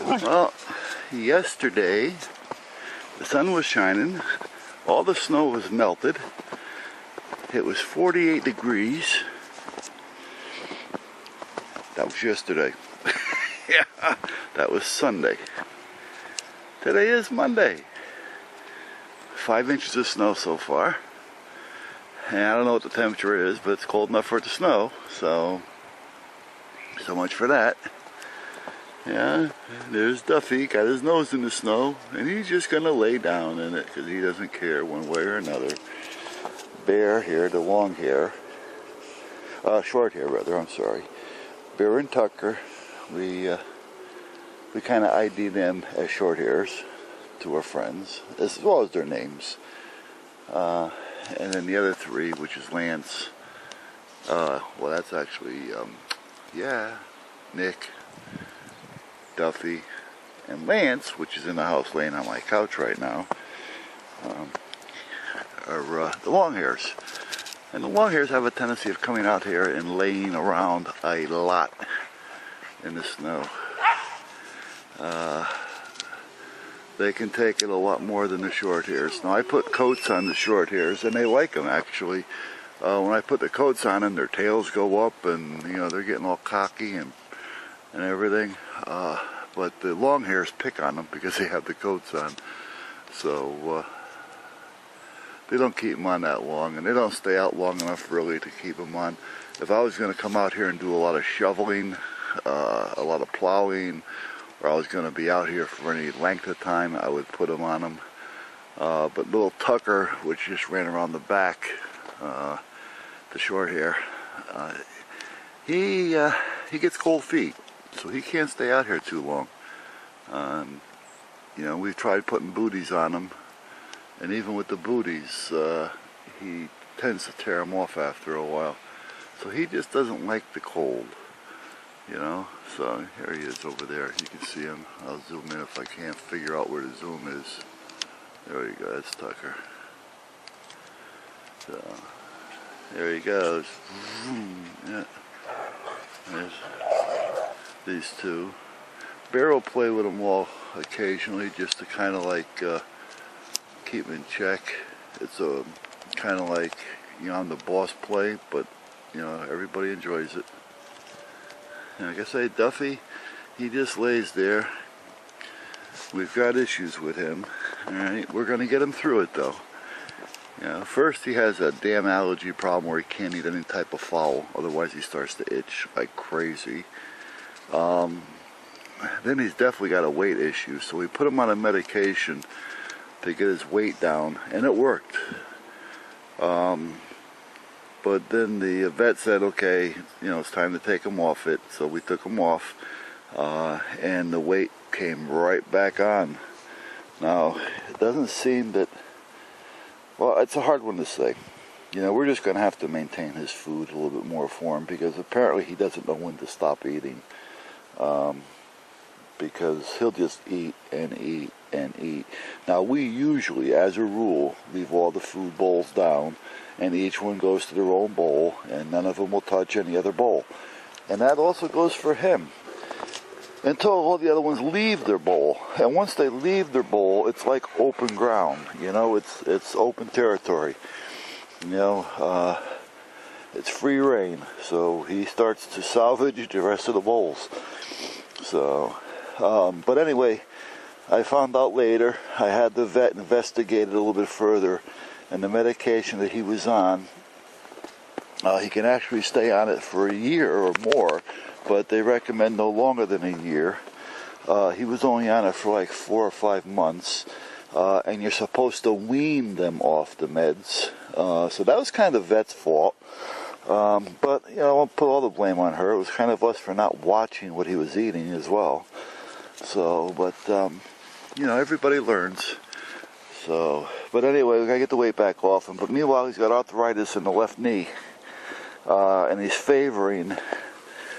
Well, yesterday the sun was shining, all the snow was melted, it was 48 degrees. That was yesterday. Yeah, that was Sunday. Today is Monday. 5 inches of snow so far. And I don't know what the temperature is, but it's cold enough for it to snow, so much for that. Yeah, there's Duffy, got his nose in the snow, and he's just gonna lay down in it because he doesn't care one way or another. Bear here, the long hair, short hair rather, I'm sorry. Bear and Tucker, we kind of ID them as short hairs to our friends, as well as their names. And then the other three, which is Lance, well that's actually, Nick, Duffy, and Lance, which is in the house laying on my couch right now, are the long hairs. And the long hairs have a tendency of coming out here and laying around a lot in the snow. They can take it a lot more than the short hairs. Now I put coats on the short hairs and they like them actually. When I put the coats on them, their tails go up and they're getting all cocky and everything. But the long hairs pick on them because they have the coats on. So they don't keep them on that long, and they don't stay out long enough really to keep them on. If I was going to come out here and do a lot of shoveling, a lot of plowing, or I was going to be out here for any length of time, I would put them on them. But little Tucker, which just ran around the back, the short hair, he gets cold feet, so he can't stay out here too long. We've tried putting booties on him, and even with the booties, he tends to tear them off after a while. So he just doesn't like the cold, So here he is over there. You can see him. I'll zoom in if I can't figure out where the zoom is. There you go. That's Tucker. So there he goes. Yeah. There's these two. Bear will play with them all occasionally just to kind of like keep them in check. It's a kind of like I'm the boss play, but everybody enjoys it. And like I say, Duffy, he just lays there. We've got issues with him. Alright, we're gonna get him through it though. First he has a damn allergy problem where he can't eat any type of fowl, otherwise he starts to itch like crazy. Then he's definitely got a weight issue, so we put him on a medication to get his weight down, and it worked. But then the vet said, okay, it's time to take him off it, so we took him off, and the weight came right back on. Now, it doesn't seem that, well, it's a hard one to say. We're just going to have to maintain his food a little bit more for him, because apparently he doesn't know when to stop eating. Because he'll just eat and eat and eat. Now we usually, as a rule, leave all the food bowls down, and each one goes to their own bowl, and none of them will touch any other bowl. And that also goes for him, until all the other ones leave their bowl. And once they leave their bowl, it's like open ground. It's open territory. It's free reign. So he starts to salvage the rest of the bowls. So, but anyway, I found out later, I had the vet investigate it a little bit further, and the medication that he was on, he can actually stay on it for a year or more, but they recommend no longer than a year. He was only on it for like 4 or 5 months, and you're supposed to wean them off the meds. So that was kind of the vet's fault. But, I won't put all the blame on her. It was kind of us for not watching what he was eating as well. So, but, everybody learns. So, but anyway, we gotta get the weight back off him. But meanwhile, he's got arthritis in the left knee. And he's favoring.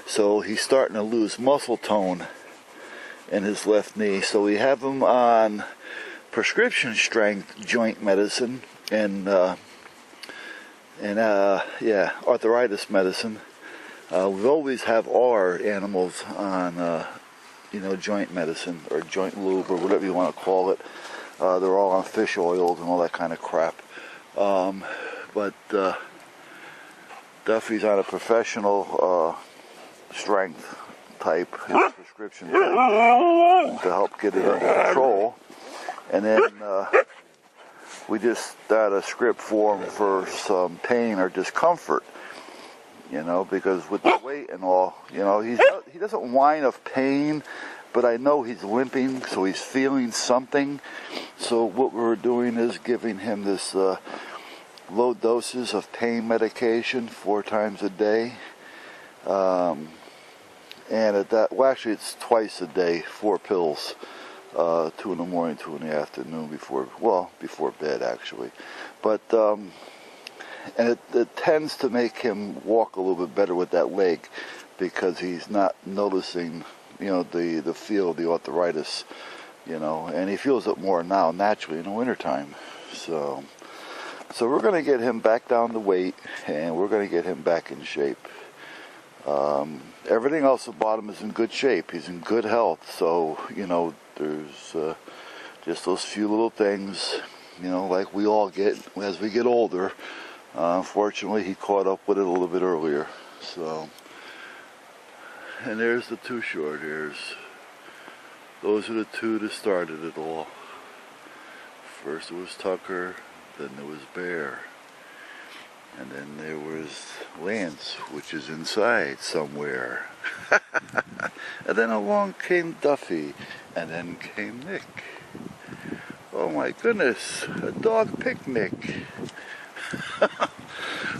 So he's starting to lose muscle tone in his left knee. So we have him on prescription strength joint medicine and arthritis medicine. We always have our animals on joint medicine or joint lube or whatever you want to call it. They're all on fish oils and all that kind of crap. But Duffy's on a professional strength type, his prescription type, to help get it under control. And then we just got a script for him for some pain or discomfort, because with the weight and all, he doesn't whine of pain, but I know he's limping, so he's feeling something. So what we're doing is giving him this low doses of pain medication 4 times a day. And actually it's twice a day, 4 pills, 2 in the morning, 2 in the afternoon before bed actually. But, and it tends to make him walk a little bit better with that leg because he's not noticing, the feel of the arthritis, and he feels it more now naturally in the wintertime. So we're going to get him back down to weight and we're going to get him back in shape. Everything else about him is in good shape. He's in good health. So, there's just those few little things, like we all get as we get older. Unfortunately, he caught up with it a little bit earlier. So, and there's the 2 short hairs. Those are the 2 that started it all. First it was Tucker, then there was Bear. And then there was Lance, which is inside somewhere. And then along came Duffy, and then came Nick. Oh my goodness, a dog picnic.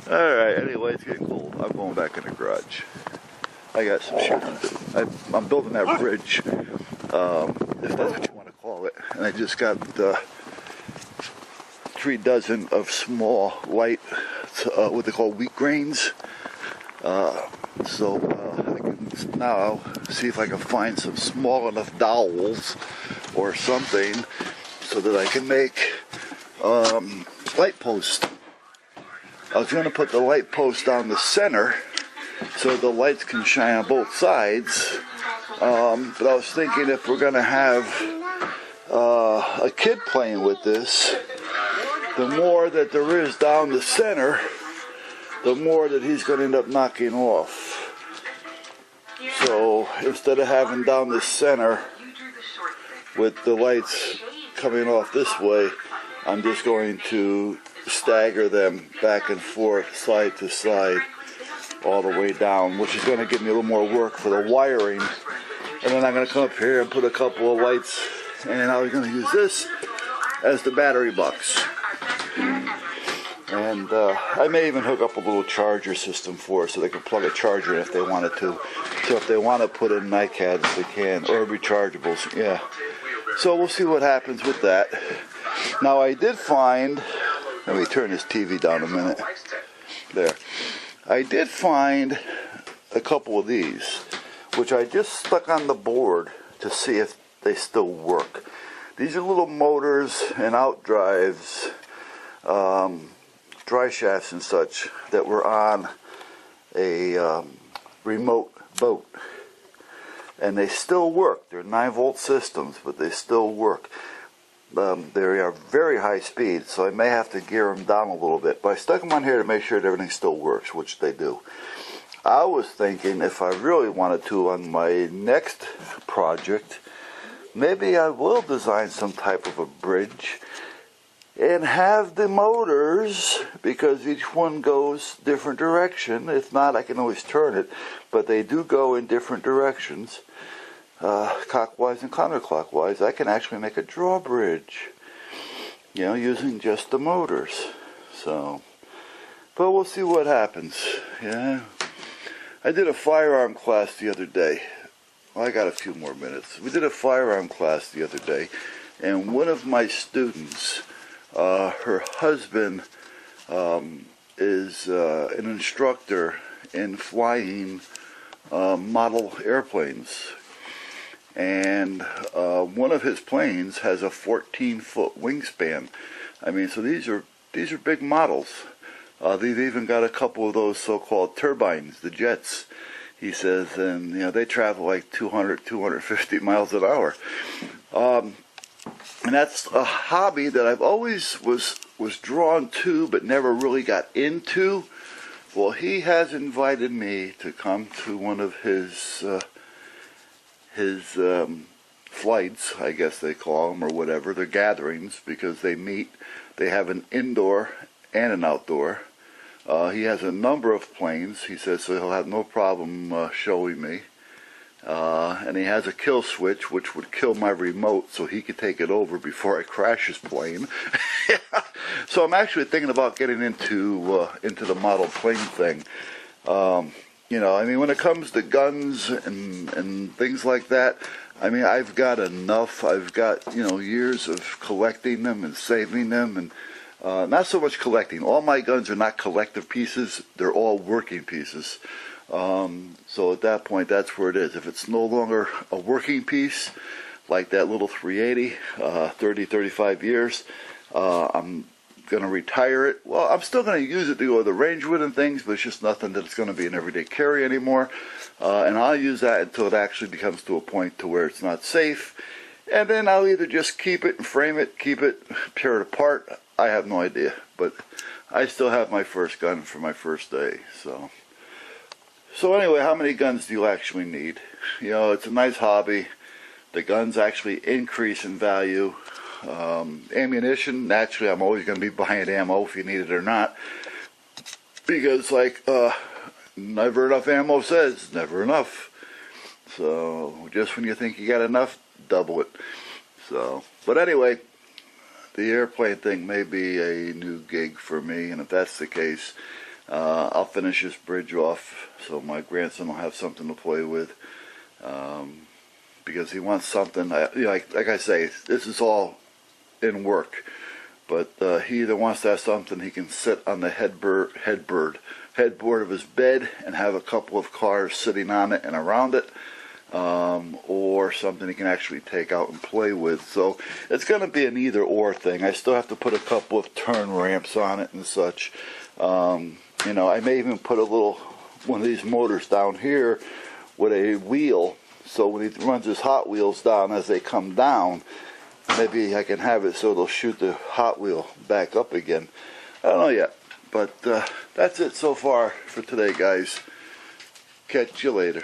Alright, anyway, it's getting cold. I'm going back in the garage. I got some shooting to do. I'm building that bridge, if that's what you want to call it. And I just got 3 dozen of small, light, what they call wheat grains. So I can now see if I can find some small enough dowels or something so that I can make light posts. I was going to put the light post down the center so the lights can shine on both sides. But I was thinking if we're going to have a kid playing with this, the more that there is down the center, the more that he's going to end up knocking off. So instead of having down the center with the lights coming off this way, I'm just going to stagger them back and forth, side to side, all the way down, which is going to give me a little more work for the wiring. And then I'm going to come up here and put a couple of lights, and I was going to use this as the battery box. And I may even hook up a little charger system for it so they can plug a charger in if they wanted to. So if they want to put in NiCads, they can, or rechargeables, yeah. So we'll see what happens with that. Now I did find, let me turn this TV down a minute. There. I did find a couple of these, which I just stuck on the board to see if they still work. These are little motors and outdrives, dry shafts and such that were on a remote boat. And they still work. They're 9-volt systems, but they still work. They are very high speed, so I may have to gear them down a little bit. But I stuck them on here to make sure that everything still works, which they do. I was thinking if I really wanted to on my next project, maybe I will design some type of a bridge and have the motors, because each one goes different direction. If not, I can always turn it, but they do go in different directions, clockwise and counterclockwise. I can actually make a drawbridge, using just the motors. So, but we'll see what happens. Yeah, I did a firearm class the other day. Well, I got a few more minutes. We did a firearm class the other day, and one of my students, her husband is an instructor in flying model airplanes, and one of his planes has a 14-foot wingspan. I mean, so these are big models. They've even got a couple of those so-called turbines, the jets, He says, and they travel like 200, 250 miles an hour. And that's a hobby that I've always was drawn to, but never really got into. Well, he has invited me to come to one of his flights, I guess they call them, or whatever. They're gatherings, because they meet. They have an indoor and an outdoor. He has a number of planes. He says, so he'll have no problem showing me. And he has a kill switch, which would kill my remote, so he could take it over before I crash his plane. So I'm actually thinking about getting into the model plane thing. I mean, when it comes to guns and things like that, I mean, I've got enough. I've got, years of collecting them and saving them, and not so much collecting. All my guns are not collective pieces. They're all working pieces. So at that point, that's where it is. If it's no longer a working piece, like that little 380, 30, 35 years, I'm going to retire it. Well, I'm still going to use it to go to the range with and things, but it's just nothing that's going to be an everyday carry anymore. And I'll use that until it actually becomes to a point to where it's not safe. And then I'll either just keep it and frame it, keep it, tear it apart. I have no idea. But I still have my first gun for my first day. So anyway, how many guns do you actually need? It's a nice hobby. The guns actually increase in value. Ammunition, naturally, I'm always going to be buying ammo if you need it or not. Because, never enough ammo says never enough. So, just when you think you got enough, double it. But anyway, the airplane thing may be a new gig for me, and if that's the case, I'll finish this bridge off so my grandson will have something to play with, because he wants something. Like I say, this is all in work, but he either wants to have something he can sit on the headboard of his bed and have a couple of cars sitting on it and around it, or something he can actually take out and play with. So it's going to be an either or thing. I still have to put a couple of turn ramps on it and such. I may even put one of these motors down here with a wheel, so when he runs his Hot Wheels down as they come down, maybe I can have it so they'll shoot the Hot Wheel back up again. I don't know yet, but that's it so far for today, guys. Catch you later.